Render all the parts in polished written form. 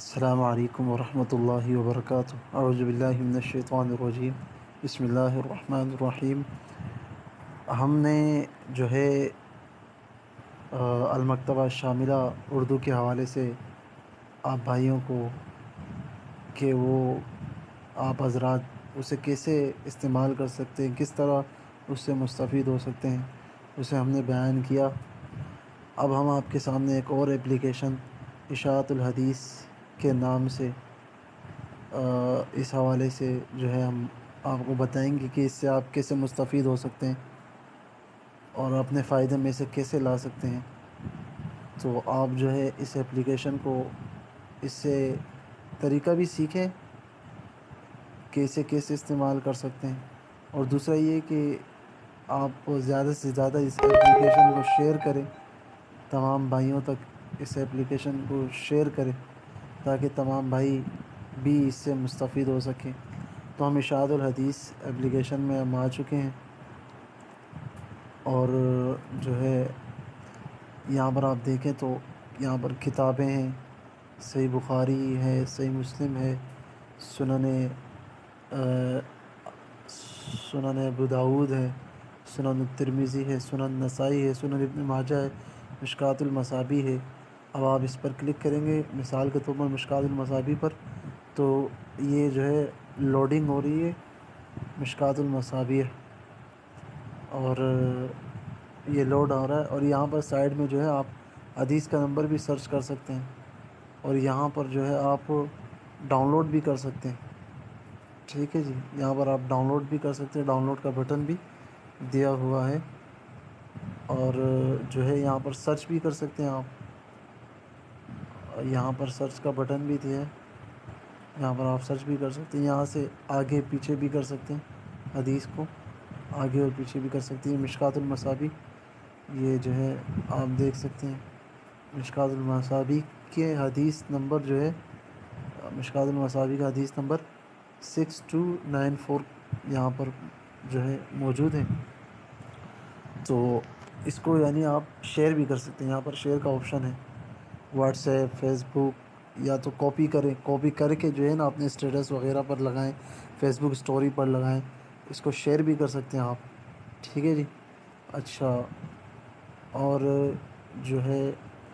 السلام علیکم ورحمۃ اللہ وبرکاتہ۔ اعوذ باللہ من الشیطان الرجیم، بسم اللہ الرحمن الرحیم۔ ہم نے جو ہے المکتبہ شاملہ اردو کے حوالے سے آپ بھائیوں کو کہ وہ آپ حضرات اسے کیسے استعمال کر سکتے ہیں، کس طرح اس سے مستفید ہو سکتے ہیں، اسے ہم نے بیان کیا۔ اب ہم آپ کے سامنے ایک اور اپلیکیشن اشاعت الحدیث کے نام سے اس حوالے سے جو ہے ہم آپ کو بتائیں گے کہ اس سے آپ کیسے مستفید ہو سکتے ہیں اور اپنے فائدے میں سے کیسے لا سکتے ہیں۔ تو آپ جو ہے اس اپلیکیشن کو اس سے طریقہ بھی سیکھیں کہ اسے کیسے استعمال کر سکتے ہیں، اور دوسرا یہ کہ آپ زیادہ سے زیادہ اس اپلیکیشن کو شیئر کریں، تمام بھائیوں تک اس اپلیکیشن کو شیئر کریں تاکہ تمام بھائی بھی اس سے مستفید ہو سکیں۔ تو ہم اشاعت الحدیث اپلیکیشن میں ہم آ چکے ہیں، اور جو ہے یہاں پر آپ دیکھیں تو یہاں پر کتابیں ہیں، صحیح بخاری ہے، صحیح مسلم ہے، سنن ابو داود ہے، سنن الترمذی ہے، سنن نسائی ہے، سنن ابن ماجہ ہے، مشکوٰۃ المصابیح ہے۔ اب آپ اس پر کلک کریں گے مثال کے طور پر مشکوٰۃ المصابیح پر، تو یہ جو ہے لوڈنگ ہو رہی ہے مشکوٰۃ المصابیح، اور یہ لوڈ ہو رہا ہے، اور یہاں پر سائڈ میں جو ہے آپ حدیث کا نمبر بھی سرچ کر سکتے ہیں، اور یہاں پر جو ہے آپ ڈاؤن لوڈ بھی کر سکتے ہیں۔ ٹھیک ہے جی، یہاں پر آپ ڈاؤن لوڈ بھی کر سکتے ہیں، ڈاؤن لوڈ کا بٹن بھی دیا ہوا ہے، اور جو ہے یہاں پر سرچ بھی کر سکتے ہیں آپ، یہاں پر سرچ کا بٹن بھی دیا ہے، یہاں پر آپ سرچ بھی کر سکتے ہیں، یہاں سے آگے پیچھے بھی کر سکتے ہیں، حدیث کو آگے اور پیچھے بھی کر سکتے ہیں۔ مشکوٰۃ المصابیح یہ جو ہے آپ دیکھ سکتے ہیں، مشکوٰۃ المصابیح کے حدیث نمبر جو ہے مشکوٰۃ المصابیح کا حدیث نمبر 6294 یہاں پر جو ہے موجود ہے۔ تو اس کو یعنی آپ شیئر بھی کر سکتے ہیں، یہاں پر شیئر کا آپشن ہے، واٹس ایپ، فیس بک، یا تو کاپی کریں، کاپی کر کے جو ہے نا اپنے اسٹیٹس وغیرہ پر لگائیں، فیس بک اسٹوری پر لگائیں، اس کو شیئر بھی کر سکتے ہیں آپ۔ ٹھیک ہے جی، اچھا، اور جو ہے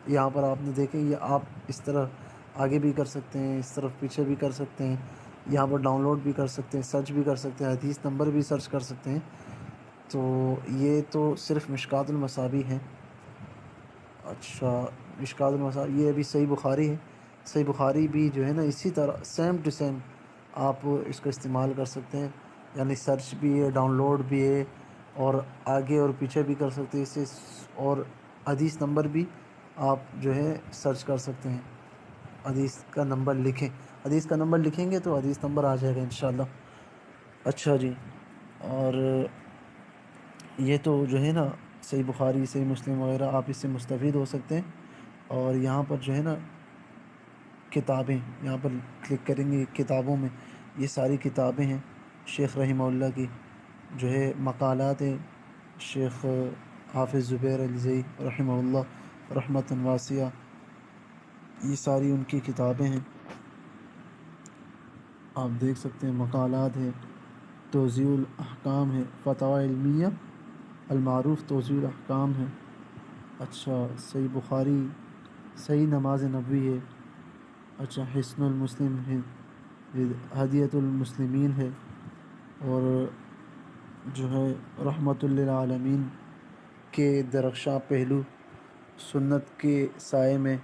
یہاں پر آپ نے دیکھیں یہ آپ اس طرح آگے بھی کر سکتے ہیں، اس طرف پیچھے بھی کر سکتے ہیں، یہاں پر ڈاؤن لوڈ بھی کر سکتے ہیں، سرچ بھی کر سکتے ہیں، حدیث نمبر بھی سرچ کر سکتے ہیں۔ تو یہ تو صرف مشکوٰۃ المصابیح ہیں۔ اچھا، مشکوٰۃ المصابیح یہ ابھی صحیح بخاری ہے، صحیح بخاری بھی جو ہے نا اسی طرح سیم ٹو سیم آپ اس کو استعمال کر سکتے ہیں، یعنی سرچ بھی ہے، ڈاؤن لوڈ بھی ہے، اور آگے اور پیچھے بھی کر سکتے ہیں اس سے، اور حدیث نمبر بھی آپ جو ہے سرچ کر سکتے ہیں۔ حدیث کا نمبر لکھیں، حدیث کا نمبر لکھیں گے تو حدیث نمبر آ جائے گا انشاءاللہ۔ اچھا جی، اور یہ تو جو ہے نا صحیح بخاری، صحیح مسلم وغیرہ آپ اس سے مستفید ہو سکتے ہیں۔ اور یہاں پر جو ہے نا کتابیں، یہاں پر کلک کریں گے کتابوں میں، یہ ساری کتابیں ہیں شیخ رحمہ اللہ کی، جو ہے مقالات ہیں شیخ حافظ زبیر علیزئی رحمہ اللہ رحمۃ واسعہ، یہ ساری ان کی کتابیں ہیں، آپ دیکھ سکتے ہیں۔ مقالات ہے، توضیح الاحکام ہے، فتاوی علمیہ المعروف توضیح الاحکام ہے، اچھا صحیح بخاری، صحیح نماز نبوی ہے، اچھا حصن المسلم ہے، ہدیۃ المسلمین ہے، اور جو ہے رحمت للعالمین کے درخشاں پہلو، سنت کے سائے میں،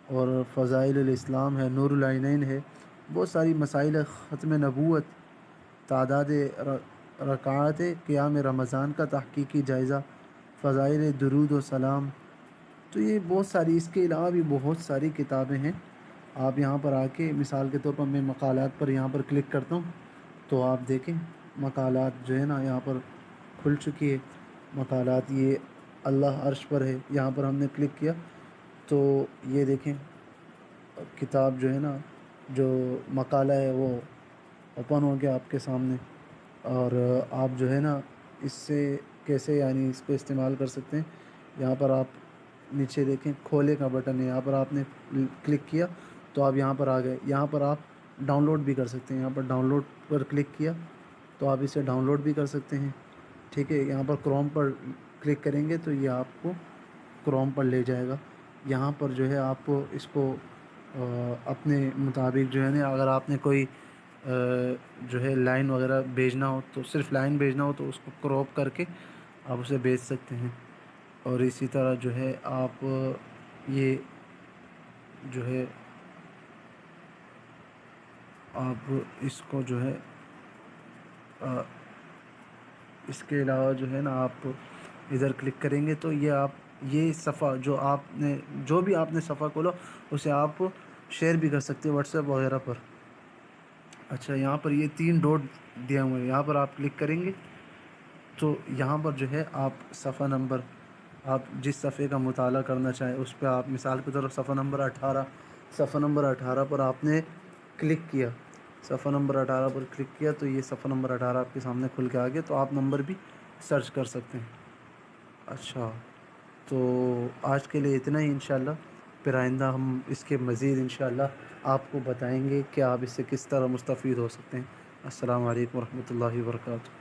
اور فضائل الاسلام ہے، نور العینین ہے، بہت ساری مسائل ہے، ختم نبوت، تعداد رکعات قیام رمضان کا تحقیقی جائزہ، فضائل درود و سلام، تو یہ بہت ساری، اس کے علاوہ بھی بہت ساری کتابیں ہیں۔ آپ یہاں پر آ کے مثال کے طور پر میں مقالات پر یہاں پر کلک کرتا ہوں تو آپ دیکھیں مقالات جو ہے نا یہاں پر کھل چکی ہے، مقالات یہ اللہ عرش پر ہے، یہاں پر ہم نے کلک کیا تو یہ دیکھیں کتاب جو ہے نا، جو مقالہ ہے وہ اوپن ہو گیا آپ کے سامنے، اور آپ جو ہے نا اس سے کیسے یعنی اس کو استعمال کر سکتے ہیں۔ یہاں پر آپ نیچے دیکھیں کھولے کا بٹن ہے، یہاں پر آپ نے کلک کیا تو آپ یہاں پر آ گئے. یہاں پر آپ ڈاؤن لوڈ بھی کر سکتے ہیں. یہاں پر ڈاؤن لوڈ پر کلک کیا تو آپ اسے ڈاؤن لوڈ بھی کر سکتے ہیں. ٹھیک ہے. یہاں پر کروم پر کلک کریں گے تو یہ آپ کو کروم پر لے جائے گا. یہاں پر جو ہے آپ اس کو اپنے مطابق جو ہے نا، اگر آپ نے کوئی جو ہے لائن وغیرہ بھیجنا ہو تو صرف لائن بھیجنا ہو تو اس کو کراپ کر کے آپ اسے بھیج سکتے ہیں. اور اسی طرح جو ہے آپ یہ جو ہے آپ اس کو جو ہے اس کے علاوہ جو ہے نا آپ ادھر کلک کریں گے تو یہ صفحہ جو بھی آپ نے صفحہ کھولا اسے آپ شیئر بھی کر سکتے ہیں واٹس ایپ وغیرہ پر. اچھا، یہاں پر یہ 3 ڈاٹ دیا ہوئے ہیں، یہاں پر آپ کلک کریں گے تو یہاں پر جو ہے آپ صفحہ نمبر، آپ جس صفحے کا مطالعہ کرنا چاہیں اس پہ آپ مثال کی طرف صفحہ نمبر 18 پر آپ نے کلک کیا. صفحہ نمبر 18 پر کلک کیا تو یہ صفحہ نمبر 18 آپ کے سامنے کھل کے آ گیا. تو آپ نمبر بھی سرچ کر سکتے ہیں. اچھا، تو آج کے لیے اتنا ہی. انشاءاللہ پھر آئندہ ہم اس کے مزید انشاءاللہ آپ کو بتائیں گے کہ آپ اس سے کس طرح مستفید ہو سکتے ہیں. السلام علیکم ورحمۃ اللہ وبرکاتہ.